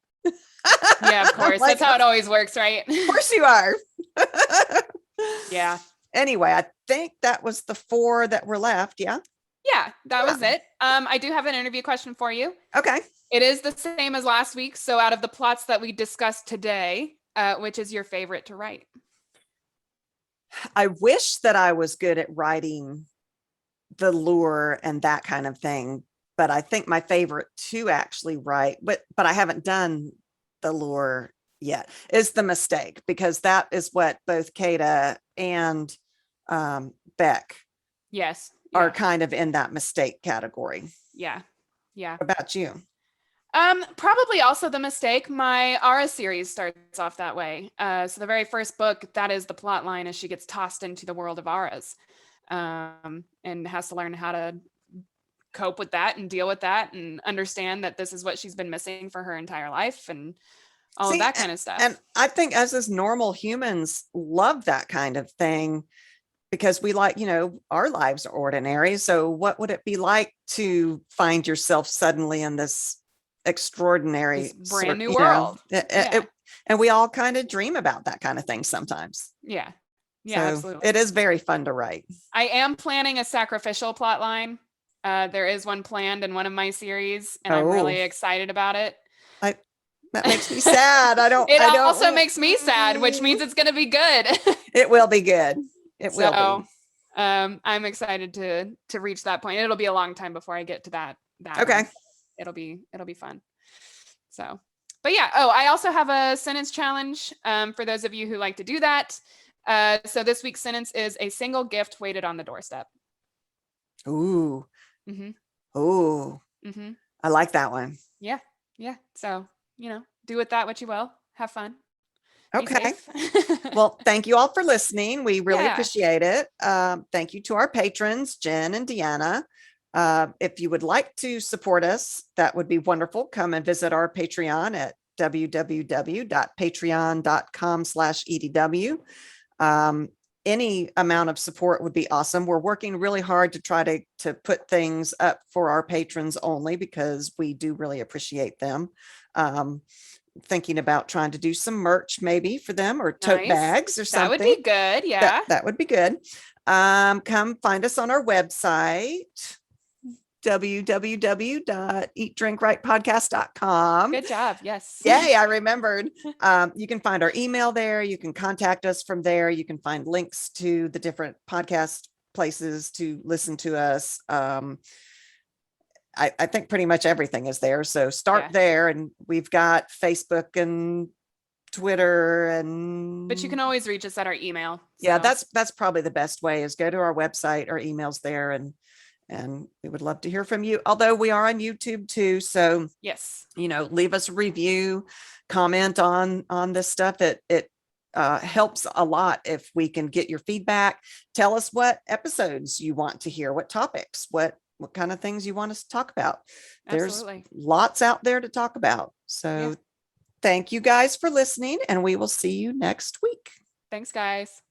Yeah, of course. Like, that's how it always works, right? Of course you are. Yeah. Anyway, I think that was the 4 that were left. Yeah. Yeah, that was it. I do have an interview question for you. Okay. It is the same as last week. So out of the plots that we discussed today, which is your favorite to write? I wish that I was good at writing the lure and that kind of thing, but I think my favorite to actually write, but I haven't done the lure yet, is the mistake, because that is what both Kata and Beck Yes. are kind of in that mistake category. Yeah. Yeah. What about you? Probably also the mistake. My Ara series starts off that way. So the very first book, that is the plot line, as she gets tossed into the world of Aras, and has to learn how to cope with that and deal with that and understand that this is what she's been missing for her entire life and all of that kind of stuff. And I think as normal humans love that kind of thing, because we like, our lives are ordinary. So what would it be like to find yourself suddenly in this extraordinary brand new world? And we all kind of dream about that kind of thing sometimes. Yeah. Yeah, so absolutely. It is very fun to write. I am planning a sacrificial plot line. There is one planned in one of my series, and I'm really excited about it. That makes me sad. It also makes me sad, which means it's going to be good. It will be good. It will be. I'm excited to reach that point. It'll be a long time before I get to that. Okay. One. It'll be fun. So, but yeah. Oh, I also have a sentence challenge for those of you who like to do that. So this week's sentence is: a single gift waited on the doorstep. Ooh. Mm-hmm. Ooh. Mm-hmm. I like that one. Yeah. Yeah. So, do with that what you will. Have fun. Okay. Well, thank you all for listening. We really appreciate it. Thank you to our patrons, Jen and Deanna. If you would like to support us, that would be wonderful. Come and visit our Patreon at www.patreon.com/EDW. Any amount of support would be awesome. We're working really hard to try to put things up for our patrons only, because we do really appreciate them. Thinking about trying to do some merch maybe for them, or tote bags or something. That would be good. Yeah. That would be good. Come find us on our website, www.eatdrinkwritepodcast.com. Good job. Yes. Yay, I remembered. You can find our email there. You can contact us from there. You can find links to the different podcast places to listen to us. I think pretty much everything is there. So start there, and we've got Facebook and Twitter, but you can always reach us at our email. So. Yeah, that's probably the best way, is go to our website. Our email's there, and we would love to hear from you. Although we are on YouTube too. So yes, leave us a review, comment on this stuff. It helps a lot if we can get your feedback. Tell us what episodes you want to hear, what topics, what kind of things you want us to talk about. Absolutely. There's lots out there to talk about. So thank you guys for listening, and we will see you next week. Thanks, guys.